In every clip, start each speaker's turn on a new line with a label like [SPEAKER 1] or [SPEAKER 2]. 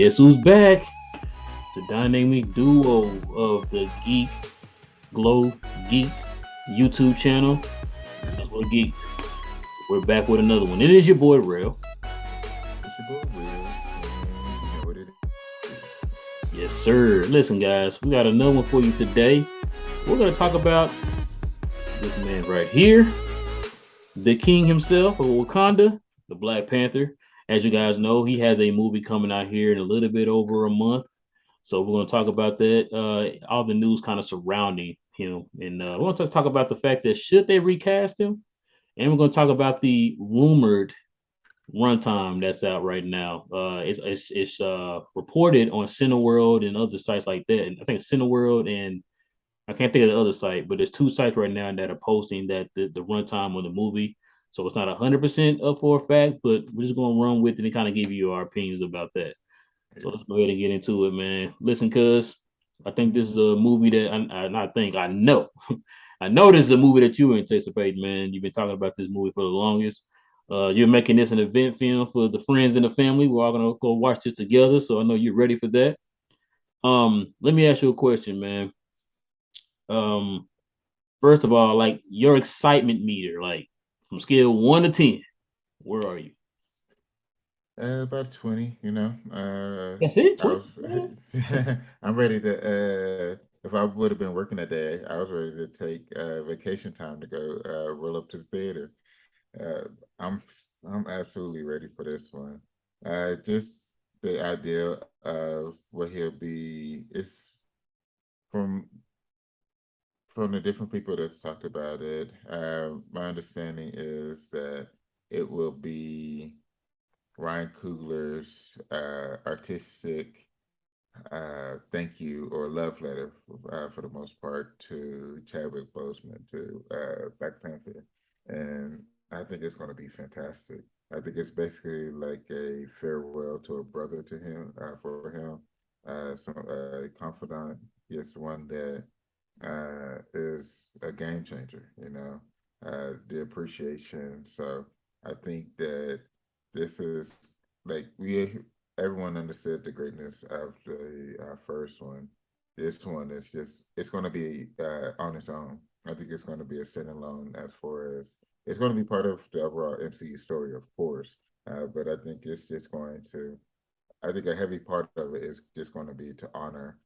[SPEAKER 1] guess who's back? It's the dynamic duo of the Geek Glow Geeked YouTube channel. That's what Geeked. We're back with another one. It is your boy Rail.
[SPEAKER 2] It's your boy Will, and you know what it is.
[SPEAKER 1] Yes, sir. Listen, guys, we got another one for you today. We're gonna talk about this man right here, the king himself of Wakanda, the Black Panther. As you guys know, he has a movie coming out here in a little bit over a month. So we're going to talk about that, all the news kind of surrounding him. And we want to talk about the fact that should they recast him? And we're going to talk about the rumored runtime that's out right now. It's reported on Cineworld and other sites like that. And I think Cineworld and I can't think of the other site, but there's two sites right now that are posting that the runtime on the movie. So it's not 100% up for a fact, but we're just gonna run with it and kind of give you our opinions about that. So
[SPEAKER 2] Yeah.
[SPEAKER 1] let's go ahead and get into it, man. Listen, cuz I think this is a movie that I know. I know this is a movie that you anticipate, man. You've been talking about this movie for the longest. You're making this an event film for the friends and the family. We're all gonna go watch this together. So I know you're ready for that. Let me ask you a question, man. Um, First of all, like your excitement meter, like from scale 1 to 10, where are you?
[SPEAKER 2] About 20, you know.
[SPEAKER 1] That's it,
[SPEAKER 2] I
[SPEAKER 1] 20.
[SPEAKER 2] was I'm ready to if I would have been working that day, I was ready to take vacation time to go roll up to the theater. Uh, I'm I'm absolutely ready for this one. Just the idea of what he'll be is from from the different people that's talked about it. My understanding is that it will be Ryan Coogler's artistic thank you or love letter for the most part to Chadwick Boseman to Black Panther, and I think it's going to be fantastic. I think it's basically like a farewell to a brother to him for him, some confidant. Yes, one that is a game changer. You know, the appreciation. So I think that this is like we everyone understood the greatness of the first one. This one is just it's going to be on its own. I think it's going to be a standalone as far as it's going to be part of the overall MCU story, of course. But I think it's just going to. I think a heavy part of it is just going to be to honor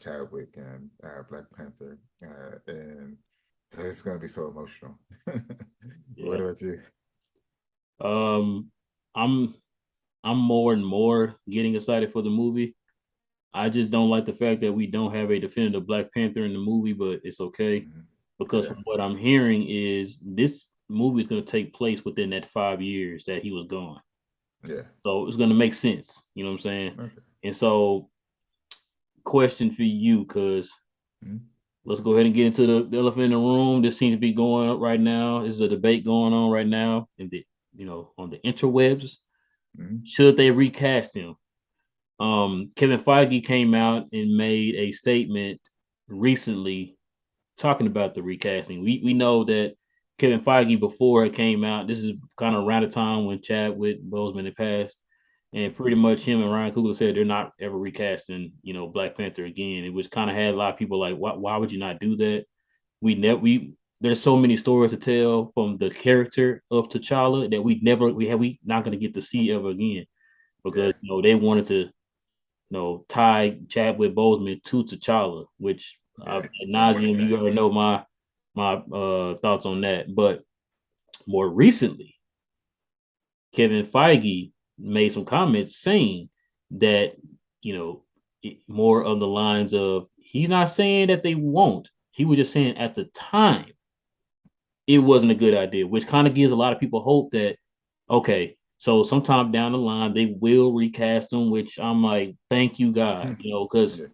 [SPEAKER 2] Chadwick and Black Panther, and it's going to be so emotional. What
[SPEAKER 1] Yeah.
[SPEAKER 2] about you?
[SPEAKER 1] Um, I'm I'm more and more getting excited for the movie. I just don't like the fact that we don't have a definitive Black Panther in the movie, but it's okay
[SPEAKER 2] Mhm.
[SPEAKER 1] because
[SPEAKER 2] Yeah,
[SPEAKER 1] from what I'm hearing is this movie is going to take place within that 5 years that he was gone.
[SPEAKER 2] yeah.
[SPEAKER 1] So it's going to make sense. You know what I'm saying?
[SPEAKER 2] Okay.
[SPEAKER 1] And so, question for you, because
[SPEAKER 2] Mhm.
[SPEAKER 1] let's go ahead and get into the elephant in the room. This seems to be going up right now. This is a debate going on right now in the on the interwebs.
[SPEAKER 2] Mhm.
[SPEAKER 1] Should they recast him? Kevin Feige came out and made a statement recently talking about the recasting. We know that Kevin Feige before it came out, this is kind of around the time when Chadwick Boseman had passed, and pretty much him and Ryan Coogler said they're not ever recasting, Black Panther again. It was kind of had a lot of people like, why would you not do that? We there's so many stories to tell from the character of T'Challa that we not gonna get to see ever again because
[SPEAKER 2] Yeah.
[SPEAKER 1] they wanted to tie Chadwick Boseman to T'Challa, which ad
[SPEAKER 2] Yeah. One more the
[SPEAKER 1] nauseum, you
[SPEAKER 2] same.
[SPEAKER 1] already know my thoughts on that. But more recently, Kevin Feige made some comments saying that you know more on the lines of he's not saying that they won't. He was just saying at the time it wasn't a good idea, which kind of gives a lot of people hope that okay, so sometime down the line they will recast him, which I'm like, thank you God, because
[SPEAKER 2] Yeah.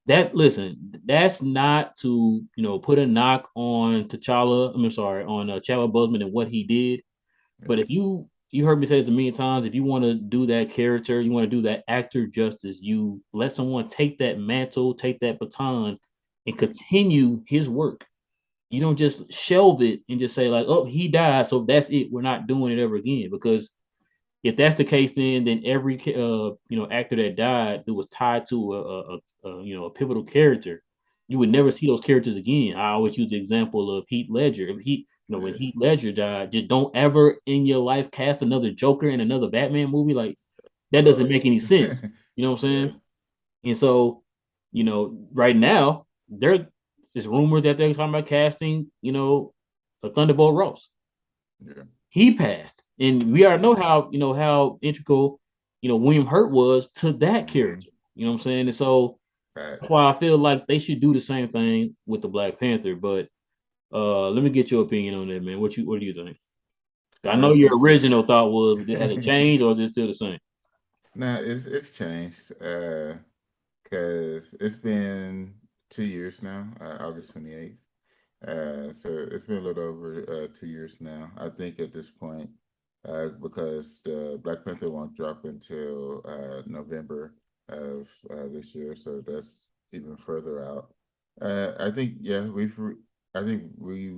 [SPEAKER 1] that's not to put a knock on T'Challa. I'm sorry, on Chadwick Boseman and what he did.
[SPEAKER 2] Yeah.
[SPEAKER 1] But if you heard me say this a million times, if you want to do that character, you want to do that actor justice, you let someone take that mantle, take that baton, and continue his work. You don't just shelve it and just say like, oh, he died, so that's it. We're not doing it ever again because if that's the case, then every actor that died that was tied to a pivotal character, you would never see those characters again. I always use the example of Heath Ledger. If he, when
[SPEAKER 2] Yeah.
[SPEAKER 1] Heath Ledger died, just don't ever in your life cast another Joker in another Batman movie. Like that doesn't
[SPEAKER 2] Right.
[SPEAKER 1] make any sense. You know what I'm
[SPEAKER 2] Yeah.
[SPEAKER 1] saying? And so, right now there is rumors that they're talking about casting, a Thunderbolt Ross.
[SPEAKER 2] Yeah.
[SPEAKER 1] He passed, and we already
[SPEAKER 2] Yeah.
[SPEAKER 1] know how integral William Hurt was to that
[SPEAKER 2] Mm-hmm.
[SPEAKER 1] character. You know what I'm saying? And so that's why I
[SPEAKER 2] Facts.
[SPEAKER 1] feel like they should do the same thing with the Black Panther. But let me get your opinion on that, man. What do you think? I know
[SPEAKER 2] It's
[SPEAKER 1] your
[SPEAKER 2] just
[SPEAKER 1] original thought was has it changed or is it still the same?
[SPEAKER 2] no, it's changed. Because it's been 2 years now, August 28th. So it's been a little over 2 years now. I think at this point, because the Black Panther won't drop until November of this year, so that's even further out. I think yeah, I think we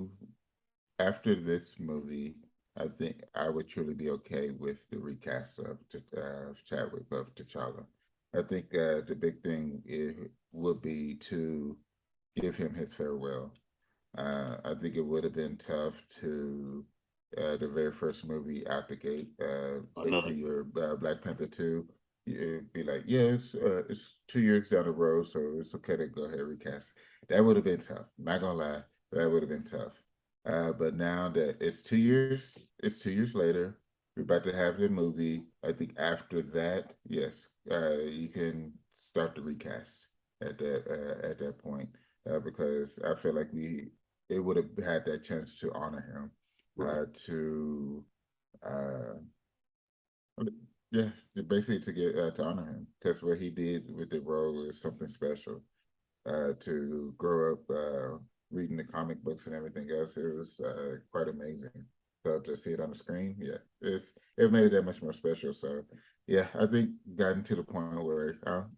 [SPEAKER 2] after this movie, I think I would truly be okay with the recast of Chadwick of T'Challa. I think the big thing would be to give him his farewell. I think it would have been tough to the very first movie out the gate.
[SPEAKER 1] Another,
[SPEAKER 2] Basically, your Black Panther 2. It'd be like, yeah, it's 2 years down the road, so it's okay to go ahead and recast. That would have been tough. Not gonna lie, that would have been tough. But now that it's 2 years later. We're about to have the movie. I think after that, yes, you can start the recast at that point because I feel like we it would have had that chance to honor him,
[SPEAKER 1] right?
[SPEAKER 2] to uh, yeah, basically to get to honor him because what he did with the role is something special. To grow up reading the comic books and everything else, it was quite amazing. So to see it on the screen, yeah, it made it that much more special. So yeah, I think gotten to the point where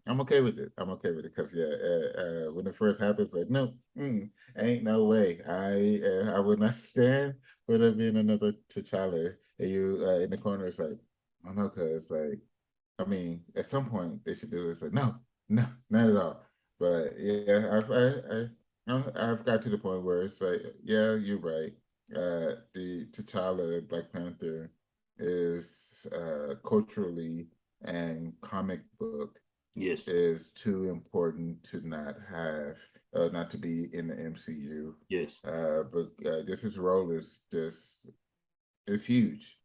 [SPEAKER 2] I'm okay with it. I'm okay with it because yeah, when it first happens, like no, ain't no way. I would not stand for there being another T'Challa. And you in the corner, it's like, I don't know, cause like I mean, at some point they should do it. It's like, no, no, not at all. But yeah, I've got to the point where it's like, yeah, you're right. The T'Challa Black Panther is culturally and comic book
[SPEAKER 1] Yes,
[SPEAKER 2] is too important to not have, not to be in the MCU.
[SPEAKER 1] yes,
[SPEAKER 2] But just his role is huge.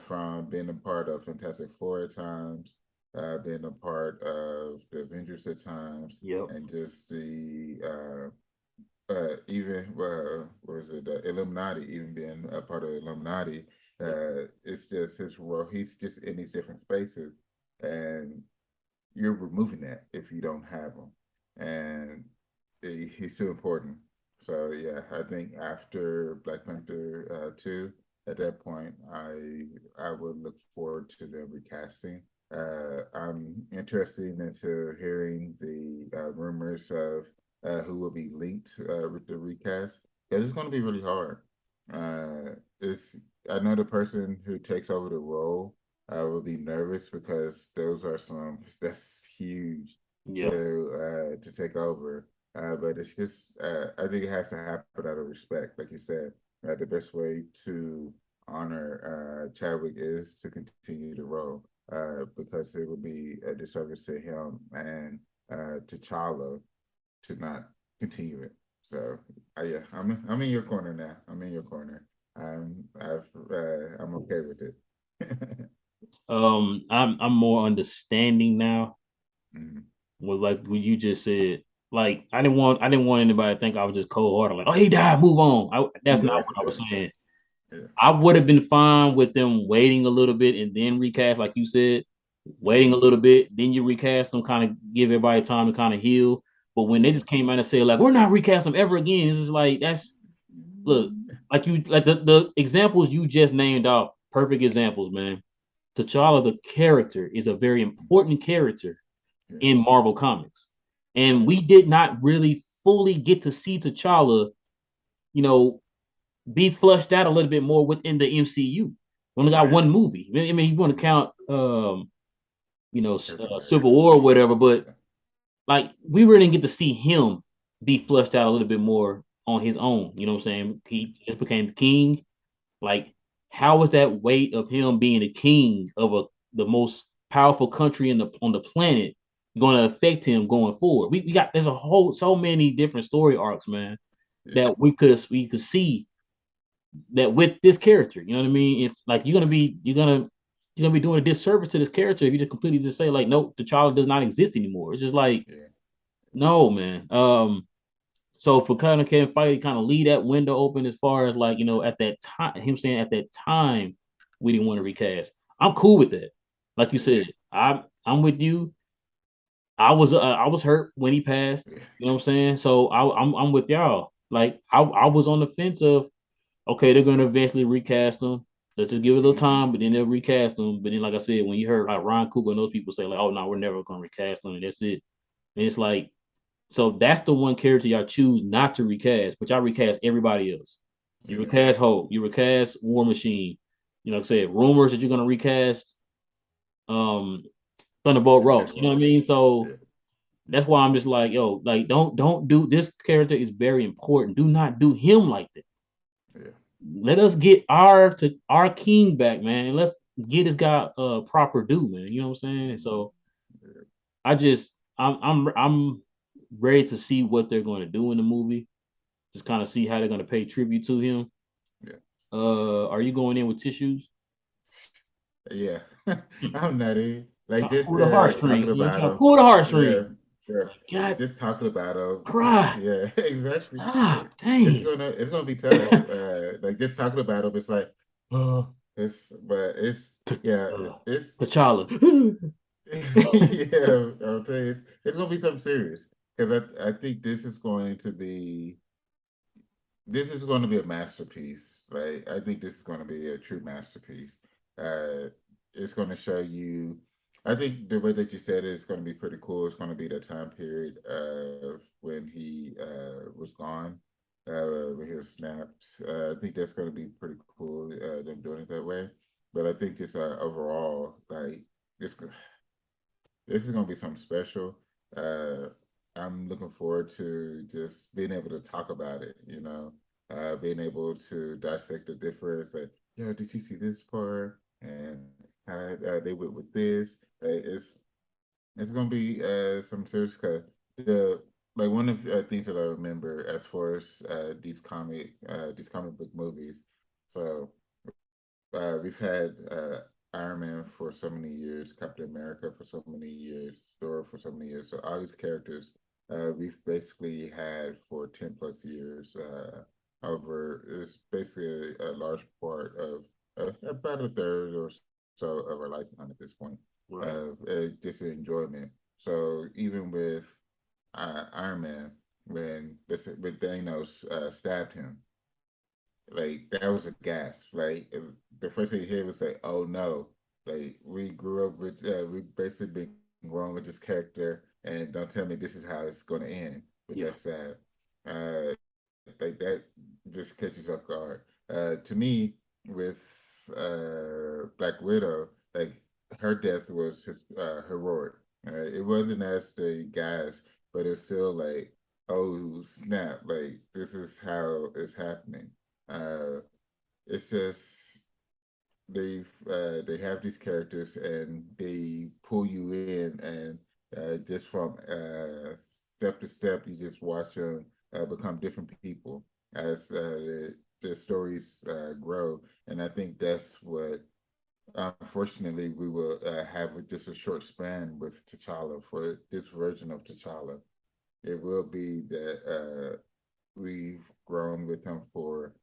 [SPEAKER 2] From being a part of Fantastic Four at times, being a part of the Avengers at times,
[SPEAKER 1] yep,
[SPEAKER 2] and just the even what is it, the Illuminati, even being a part of Illuminati.
[SPEAKER 1] yep,
[SPEAKER 2] It's just his role. He's just in these different spaces, and you're removing that if you don't have him, and he's too important. So yeah, I think after Black Panther 2, at that point, I would look forward to them recasting. I'm interested into hearing the rumors of who will be linked with the recast because it's going to be really hard. It's I know the person who takes over the role I would be nervous because those are that's huge
[SPEAKER 1] yeah,
[SPEAKER 2] to take over. But it's just I think it has to happen out of respect, like you said. The best way to honor Chadwick is to continue the role because it would be a disservice to him and T'Challa to not continue it. So yeah, I'm in your corner now. I'm in your corner. I'm okay with it.
[SPEAKER 1] I'm more understanding now
[SPEAKER 2] Mhm.
[SPEAKER 1] with like what you just said. Like I didn't want anybody to think I was just cold hearted. Like, oh, he died, move on. That's not
[SPEAKER 2] Yeah,
[SPEAKER 1] what I was
[SPEAKER 2] yeah,
[SPEAKER 1] saying.
[SPEAKER 2] yeah,
[SPEAKER 1] I would have been fine with them waiting a little bit and then recast, like you said, waiting a
[SPEAKER 2] mhm,
[SPEAKER 1] little bit, then you recast them, kind of give everybody time to kind of heal. But when they
[SPEAKER 2] yeah.
[SPEAKER 1] just came out and said like we're not recasting them ever again, it's just like that's look like the examples you just named off, perfect examples, man. T'Challa, the character, is a very important character
[SPEAKER 2] Yeah,
[SPEAKER 1] in Marvel Comics. And
[SPEAKER 2] right.
[SPEAKER 1] we did not really fully get to see T'Challa, you know, be flushed out a little bit more within the MCU. We only got one movie. I mean, you want to count,
[SPEAKER 2] Captain
[SPEAKER 1] Civil
[SPEAKER 2] America.
[SPEAKER 1] War or whatever, but
[SPEAKER 2] Yeah.
[SPEAKER 1] like we really didn't get to see him be flushed out a little bit more on his own. You know what I'm saying? He just became the king. Like, how was that weight of him being the king of the most powerful country in the on the planet going to affect him going forward? We got there's a whole so many different story arcs, man,
[SPEAKER 2] Yeah.
[SPEAKER 1] that we could see that with this character. You know what I mean? If like you're gonna be doing a disservice to this character if you just completely just say like, nope, the child does not exist anymore. It's just like,
[SPEAKER 2] Yeah.
[SPEAKER 1] no, man. So for kind of Kevin Feige kind of leave that window open as far as like, at that time, him saying at that time we didn't want to recast. I'm cool with that. Like you
[SPEAKER 2] Yeah.
[SPEAKER 1] said, I'm with you. I was hurt when he passed.
[SPEAKER 2] Yeah.
[SPEAKER 1] You know what I'm saying? So I'm with y'all. Like I was on the fence of, okay, they're gonna eventually recast them. Let's just give it a little time, but then they'll recast them. But then, like I said, when you heard like Ron Coogler and those people say like, "Oh no, we're never gonna recast them," and that's it. And it's like, so that's the one character y'all choose not to recast, but y'all recast everybody else. You
[SPEAKER 2] Yeah.
[SPEAKER 1] recast Hulk, you recast War Machine. Like I said, rumors that you're gonna recast um Thunderbolt Ross. You know what I
[SPEAKER 2] Ross.
[SPEAKER 1] mean? So
[SPEAKER 2] Yeah.
[SPEAKER 1] that's why I'm just like, yo, like don't do this character is very important. Do not do him like that.
[SPEAKER 2] Yeah.
[SPEAKER 1] Let us get our king back, man. And let's get this guy proper due, man. You know what I'm saying? So
[SPEAKER 2] Yeah.
[SPEAKER 1] I just I'm ready to see what they're going to do in the movie. Just kind of see how they're going to pay tribute to him.
[SPEAKER 2] Yeah.
[SPEAKER 1] Are you going in with tissues?
[SPEAKER 2] Yeah. I'm nutty. Like
[SPEAKER 1] Trying to
[SPEAKER 2] just
[SPEAKER 1] pull the
[SPEAKER 2] talking
[SPEAKER 1] heartstring.
[SPEAKER 2] about
[SPEAKER 1] Trying to
[SPEAKER 2] him.
[SPEAKER 1] pull the
[SPEAKER 2] Yeah.
[SPEAKER 1] heartstring.
[SPEAKER 2] Yeah.
[SPEAKER 1] God,
[SPEAKER 2] Just talking about him.
[SPEAKER 1] cry.
[SPEAKER 2] Yeah, exactly.
[SPEAKER 1] Stop.
[SPEAKER 2] It's
[SPEAKER 1] Dang.
[SPEAKER 2] gonna be tough. Like just talking about him, it's like, oh, it's yeah, it's
[SPEAKER 1] T'Challa.
[SPEAKER 2] yeah. I'll tell you, it's gonna be something serious because I think this is going to be a masterpiece. Right? I think this is going to be a true masterpiece. Uh, it's going to show you. I think the way that you said it is going to be pretty cool. It's going to be the time period of when he was gone, when he was snapped. I think that's going to be pretty cool. Them doing it that way. But I think just overall, like this, this is going to be something special. Uh, I'm looking forward to just being able to talk about it, being able to dissect the difference. Like, yo, did you see this part? And how they went with this. It's gonna be some serious cause the like one of the things that I remember as far as these comic book movies. So we've had Iron Man for so many years, Captain America for so many years, Thor for so many years. So all these characters we've basically had for 10 plus years. Over it's basically a large part of about a third or so of our lifetime at this point
[SPEAKER 1] Right.
[SPEAKER 2] of just enjoyment. So even with Iron Man, when Thanos stabbed him, like that was a gasp. Like the first thing you hear was like, "Oh no!" Like we grew up with, we basically been growing with this character, and don't tell me this is how it's going to end. But
[SPEAKER 1] Yeah.
[SPEAKER 2] that's sad. Like that just catches off guard. To me, with Black Widow, like her death was just heroic. It wasn't as the guys, but it's still like, oh snap! Like this is how it's happening. Uh, it's just they have these characters and they pull you in, and just from step to step, you just watch them become different people as the stories grow. And I think that's what unfortunately we will have with just a short span with T'Challa for this version of T'Challa. It will be that we've grown with him for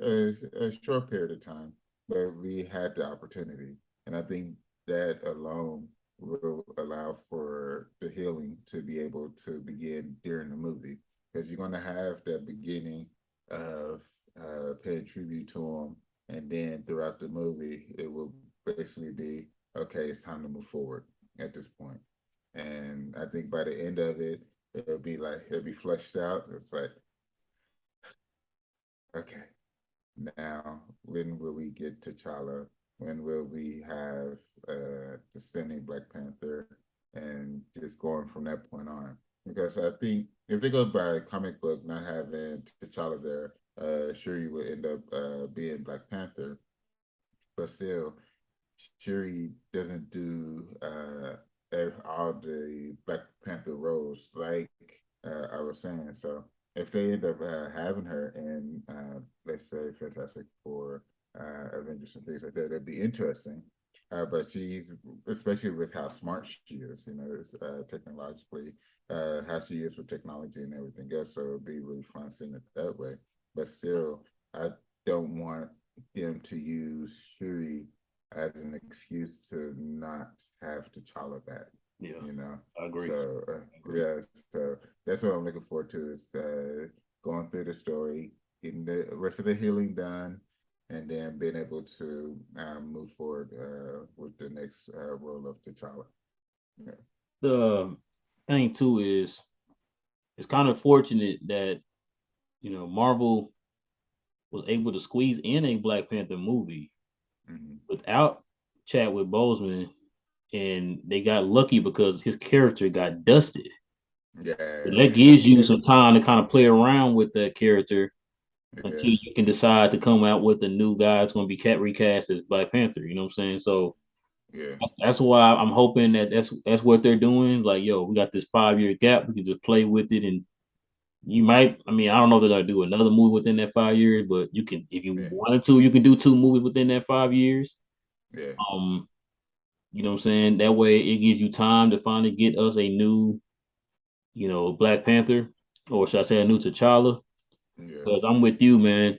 [SPEAKER 2] a short period of time, but we had the opportunity. And I think that alone will allow for the healing to be able to begin during the movie. Because you're going to have that beginning of paying tribute to him. And then throughout the movie, it will basically be okay, it's time to move forward at this point. And I think by the end of it, it'll be fleshed out. It's like, okay, now when will we get T'Challa? when will we have the standing Black Panther, and just going from that point on. Because I think if they go by comic book, not having T'Challa there, Shuri would end up being Black Panther. But still, Shuri doesn't do all the Black Panther roles like I was saying. So if they end up having her in, let's say, Fantastic Four, Avengers, and things like that, that'd be interesting. But she's, especially with how smart she is, technologically, how she is with technology and everything else. So it'd be really fun seeing it that way. But still, I don't want them to use Shuri as an excuse to not have T'Challa back.
[SPEAKER 1] Yeah,
[SPEAKER 2] You know,
[SPEAKER 1] I agree.
[SPEAKER 2] so
[SPEAKER 1] I agree.
[SPEAKER 2] yeah, so that's what I'm looking forward to, is going through the story, getting the rest of the healing done, and then being able to move forward with the next role of T'Challa. Yeah.
[SPEAKER 1] The thing too is it's kind of fortunate that Marvel was able to squeeze in a Black Panther movie
[SPEAKER 2] Mm-hmm.
[SPEAKER 1] without Chadwick Boseman, and they got lucky because his character got dusted. So
[SPEAKER 2] Yeah.
[SPEAKER 1] that gives you some time to kind of play around with that character until
[SPEAKER 2] Yeah.
[SPEAKER 1] you can decide to come out with a new guy that's going to be recast as Black Panther. You know what I'm saying? So
[SPEAKER 2] Yeah.
[SPEAKER 1] that's why I'm hoping that that's what they're doing. Like, yo, we got this 5 year gap. We can just play with it, and you might. I mean, I don't know if they're gonna do another movie within that 5 years, but you can, if you
[SPEAKER 2] Yeah.
[SPEAKER 1] wanted to, you can do two movies within that 5 years.
[SPEAKER 2] Yeah.
[SPEAKER 1] Um, you know what I'm saying? That way, it gives you time to finally get us a new, Black Panther, or should I say, a new T'Challa?
[SPEAKER 2] Yeah.
[SPEAKER 1] Because I'm with you, man.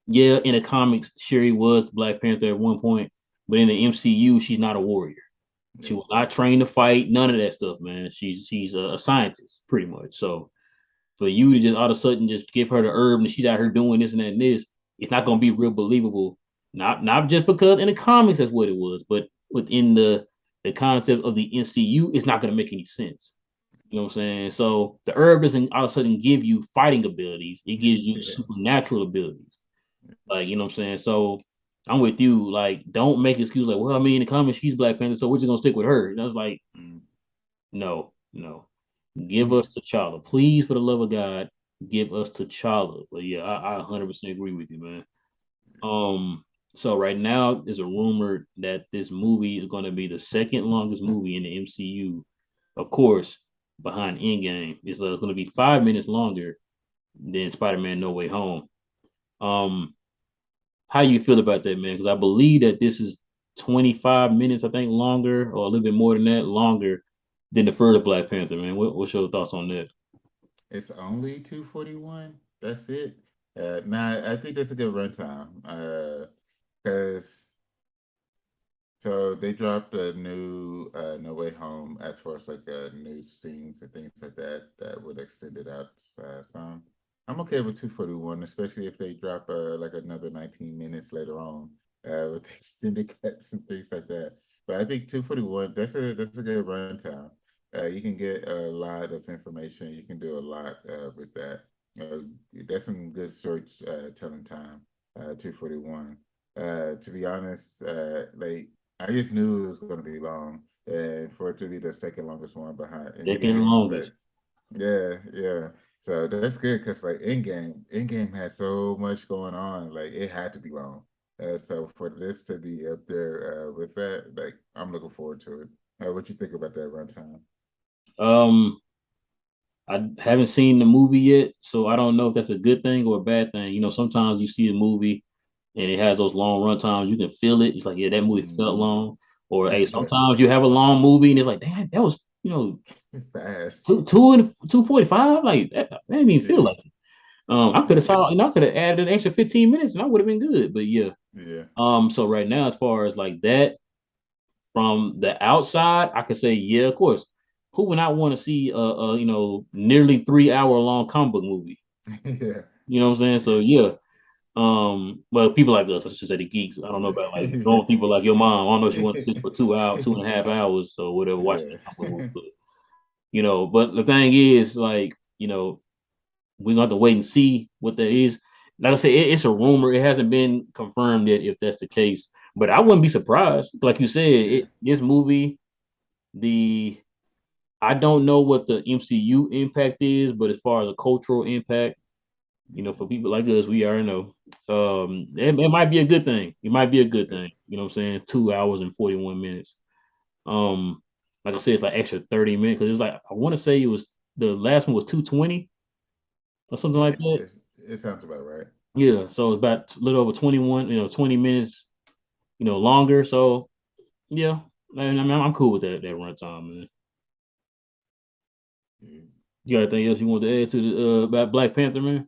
[SPEAKER 1] Yeah, in the comics, Shuri was Black Panther at one point, but in the MCU, she's not a warrior. She
[SPEAKER 2] Yeah.
[SPEAKER 1] was not trained to fight, none of that stuff, man. She's a scientist, pretty much. So for you to just all of a sudden just give her the herb and she's out here doing this and that and this, it's not gonna be real believable. Not just because in the comics that's what it was, but within the concept of the MCU, it's not gonna make any sense. You know what I'm saying? So the herb doesn't all of a sudden give you fighting abilities; it gives you
[SPEAKER 2] Yeah.
[SPEAKER 1] supernatural abilities. Like, you know what I'm saying? So I'm with you. Like, don't make excuse like, well, I mean, in the comics, she's Black Panther, so we're just gonna stick with her. And I was like,
[SPEAKER 2] Mm.
[SPEAKER 1] no, no. Give us T'Challa. Please, for the love of God, give us T'Challa. But yeah, I 100% agree with you, man. Um, so right now there's a rumor that this movie is gonna be the second longest movie in the MCU. Of course, behind Endgame. It's gonna be 5 minutes longer than Spider-Man No Way Home. Um, how you feel about that, man? Because I believe that this is 25 minutes, I think, longer, or a little bit more than that, longer than the first Black Panther, man. What's your thoughts on that?
[SPEAKER 2] It's only 241. That's it. Nah, I think that's a good runtime. Because so they dropped a new No Way Home, as far as like new scenes and things like that that would extend it out some. I'm okay with 241, especially if they drop like another 19 minutes later on with extended cuts and things like that. But I think 241, that's a good runtime. You can get a lot of information. You can do a lot with that. That's some good storytelling time. 241. To be honest, like I just knew it was going to be long, and for it to be the second longest one behind
[SPEAKER 1] Second
[SPEAKER 2] Endgame. But
[SPEAKER 1] longest.
[SPEAKER 2] yeah, yeah. So that's good because like Endgame had so much going on. Like it had to be long. So for this to be up there with that, like I'm looking forward to it. What you think about that runtime?
[SPEAKER 1] Um, I haven't seen the movie yet, so I don't know if that's a good thing or a bad thing. Sometimes you see a movie and it has those long run times, you can feel it. It's like, yeah, that movie felt
[SPEAKER 2] Mm-hmm.
[SPEAKER 1] long. Or hey, sometimes you have a long movie and it's like, damn, that was,
[SPEAKER 2] Fast.
[SPEAKER 1] two and 2:45. Like that didn't even feel
[SPEAKER 2] Yeah.
[SPEAKER 1] like it. I could have saw and I could have added an extra 15 minutes and I would have been good. But yeah.
[SPEAKER 2] Yeah.
[SPEAKER 1] So right now, as far as like that, from the outside, I could say, yeah, of course. Who would not want to see nearly 3 hour long comic book movie?
[SPEAKER 2] Yeah.
[SPEAKER 1] You know what I'm saying? So
[SPEAKER 2] Yeah.
[SPEAKER 1] yeah. But people like us, I should say the geeks. I don't know about like
[SPEAKER 2] Yeah.
[SPEAKER 1] grown people like your mom. I don't know if she wants to sit for 2 hours, 2.5 hours, or whatever, watching
[SPEAKER 2] Yeah.
[SPEAKER 1] that comic book movie. But the thing is, like, we're gonna have to wait and see what that is. Like I said, it's a rumor. It hasn't been confirmed yet if that's the case. But I wouldn't be surprised. Like you said,
[SPEAKER 2] Yeah,
[SPEAKER 1] this movie, the I don't know what the MCU impact is, but as far as a cultural impact, for people like us, we already know.
[SPEAKER 2] yeah,
[SPEAKER 1] It might be a good thing. It might be a good
[SPEAKER 2] yeah,
[SPEAKER 1] thing. You know what I'm saying? 2 hours and 41 minutes. Um, like I said, it's like extra 30 minutes because it's like I want to say it was the last one was 220 or something
[SPEAKER 2] yeah.
[SPEAKER 1] like that.
[SPEAKER 2] It sounds about right.
[SPEAKER 1] Yeah, so it's about a little over 21, 20 minutes, longer. So yeah, I mean, I'm cool with that runtime, man.
[SPEAKER 2] Yeah.
[SPEAKER 1] You got anything else you want to add to the about Black Panther, man?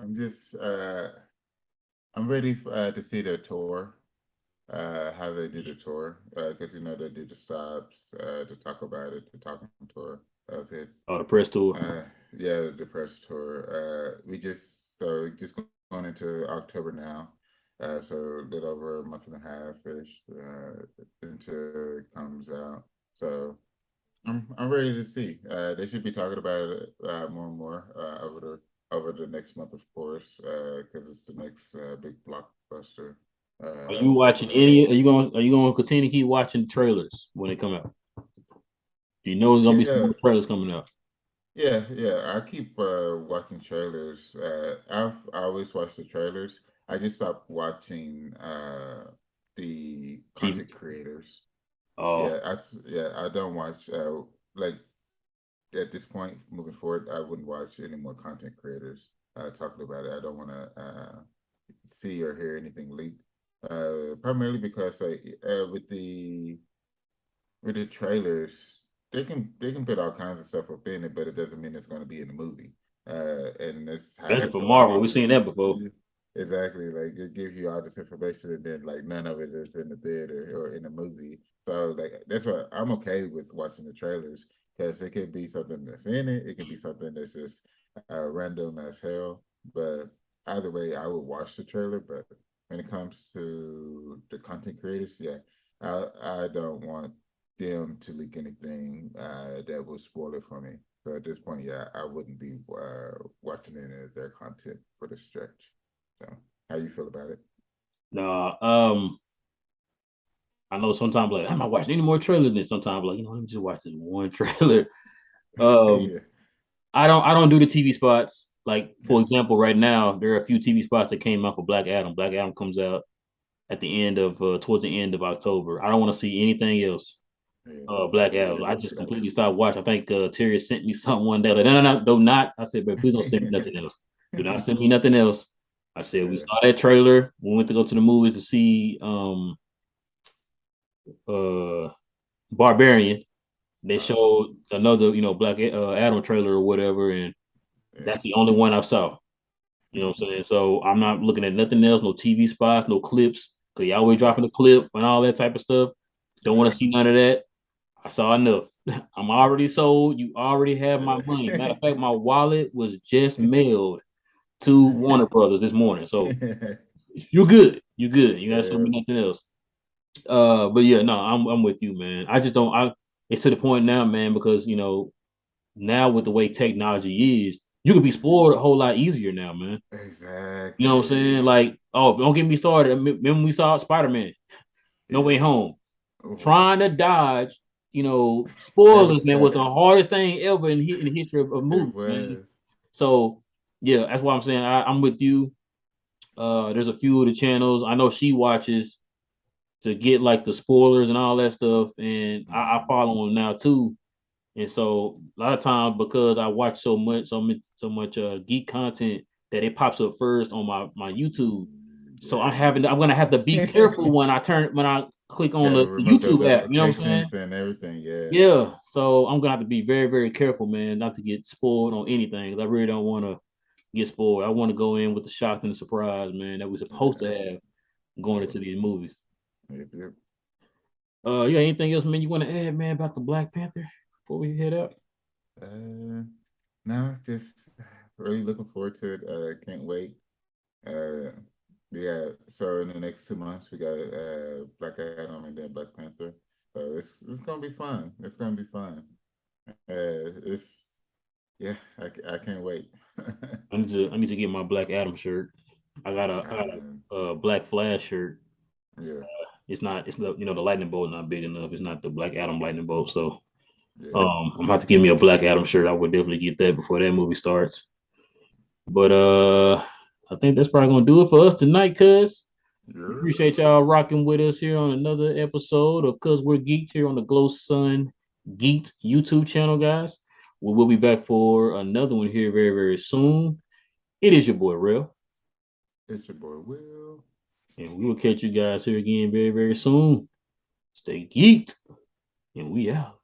[SPEAKER 2] I'm just I'm ready to see their tour, how they do the tour, because they do the stops to talk about it, the talking tour of it.
[SPEAKER 1] Oh, the press tour.
[SPEAKER 2] Uh, yeah, the press tour. We just going into October now, so a little over a month and a half ish until it comes out. So I'm ready to see. They should be talking about it more and more over the next month, of course, because it's the next big blockbuster
[SPEAKER 1] Are you
[SPEAKER 2] for
[SPEAKER 1] watching
[SPEAKER 2] sure.
[SPEAKER 1] any? Are you going to continue to keep watching trailers when they come out? Do you know there's gonna be some
[SPEAKER 2] Yeah,
[SPEAKER 1] more trailers coming out?
[SPEAKER 2] yeah. I keep watching trailers. I always watch the trailers. I just stopped watching the
[SPEAKER 1] TV.
[SPEAKER 2] content creators.
[SPEAKER 1] Oh,
[SPEAKER 2] Yeah, I don't watch like at this point moving forward. I wouldn't watch any more content creators talking about it. I don't want to see or hear anything leaked. Primarily because with the trailers, they can put all kinds of stuff up in it, but it doesn't mean it's going to be in the movie. And this
[SPEAKER 1] especially
[SPEAKER 2] happens
[SPEAKER 1] for
[SPEAKER 2] so
[SPEAKER 1] Marvel,
[SPEAKER 2] often.
[SPEAKER 1] we've seen that before.
[SPEAKER 2] Exactly, like it gives you all this information, and then like none of it is in the theater or in the movie. So like that's why I'm okay with watching the trailers because it could be something that's in it. It can be something that's just random as hell. But either way, I would watch the trailer. But when it comes to the content creators, yeah, I don't want them to leak anything that will spoil it for me. So at this point, yeah, I wouldn't be watching any of their content for the stretch. So how you feel about it?
[SPEAKER 1] Nah, I know sometimes like I'm not watching any more trailers than sometimes like let me just watch this one trailer. Um,
[SPEAKER 2] Yeah,
[SPEAKER 1] I don't do the TV spots. Like for
[SPEAKER 2] yeah,
[SPEAKER 1] example, right now there are a few TV spots that came out for Black Adam. Black Adam comes out at the end of towards the end of October. I don't want to see anything else.
[SPEAKER 2] yeah.
[SPEAKER 1] Black Adam. I just completely stopped watching. I think Terry sent me something one day. Like, no, no, no, do not. I said, but please don't send me nothing else. Do not send me nothing else. I said we
[SPEAKER 2] Yeah.
[SPEAKER 1] saw that trailer. We went to go to the movies to see uh Barbarian. They showed another, Black Adam trailer or whatever, and
[SPEAKER 2] Yeah,
[SPEAKER 1] that's the only one I saw. You know what I'm saying? So I'm not looking at nothing else, no TV spots, no clips, because you always
[SPEAKER 2] yeah,
[SPEAKER 1] dropping a clip and all that type of stuff. Don't want
[SPEAKER 2] yeah,
[SPEAKER 1] to see none of that. I saw enough. I'm already sold. You already have my money. Matter of fact, my wallet was just mailed to Warner Brothers this morning. So you're good. You're good. You gotta show
[SPEAKER 2] yeah.
[SPEAKER 1] me nothing else. But yeah, no, I'm with you, man. I just don't. It's to the point now, man, because now with the way technology is, you can be spoiled a whole lot easier now, man. You know what I'm saying?
[SPEAKER 2] Exactly.
[SPEAKER 1] Like, oh, don't get me started. Remember we saw Spider Man, No Way
[SPEAKER 2] Yeah.
[SPEAKER 1] Home,
[SPEAKER 2] Oh,
[SPEAKER 1] trying to dodge,
[SPEAKER 2] that
[SPEAKER 1] spoilers,
[SPEAKER 2] was
[SPEAKER 1] man, was the hardest thing ever in the history of
[SPEAKER 2] it
[SPEAKER 1] movies, man.
[SPEAKER 2] was.
[SPEAKER 1] So yeah, that's why I'm saying I'm with you. There's a few of the channels I know she watches to get like the spoilers and all that stuff, and I
[SPEAKER 2] Mhm.
[SPEAKER 1] follow them now too. And so a lot of times because I watch so much geek content that it pops up first on my YouTube. So
[SPEAKER 2] Yeah.
[SPEAKER 1] I'm gonna have to be careful when I click on
[SPEAKER 2] Gotta
[SPEAKER 1] the
[SPEAKER 2] remove those
[SPEAKER 1] YouTube app. You know what I'm saying?
[SPEAKER 2] notifications and everything. Yeah.
[SPEAKER 1] Yeah. So I'm gonna have to be very, very careful, man, not to get spoiled on anything. 'Cause I really don't want to get spoiled. I want to go in with the shock and the surprise, man, that we're supposed to
[SPEAKER 2] Yeah.
[SPEAKER 1] have going into these movies.
[SPEAKER 2] Yep, yep.
[SPEAKER 1] You got anything else, man, you want to add, man, about the Black Panther before we head out?
[SPEAKER 2] Uh, no, just really looking forward to it. Can't wait. Uh, yeah. So in the next 2 months, we got Black Adam and then Black Panther. So it's gonna be fun. It's gonna be fun. It's yeah. I can't wait.
[SPEAKER 1] I need to get my Black Adam shirt. I got
[SPEAKER 2] Man.
[SPEAKER 1] a Black Flash shirt.
[SPEAKER 2] Yeah,
[SPEAKER 1] It's not, the lightning bolt not big enough. It's not the Black Adam lightning bolt. So
[SPEAKER 2] yeah.
[SPEAKER 1] I'm gonna have to give me a Black Adam shirt. I would definitely get that before that movie starts. But I think that's probably gonna do it for us tonight, cuz. We
[SPEAKER 2] Yeah.
[SPEAKER 1] appreciate y'all rocking with us here on another episode of Cuz We're Geeked here on the Glow Sun Geeked YouTube channel, guys. We will be back for another one here very, very soon. It is your boy Real,
[SPEAKER 2] It's your boy Will.
[SPEAKER 1] and we will catch you guys here again very, very soon. Stay geeked, and we out.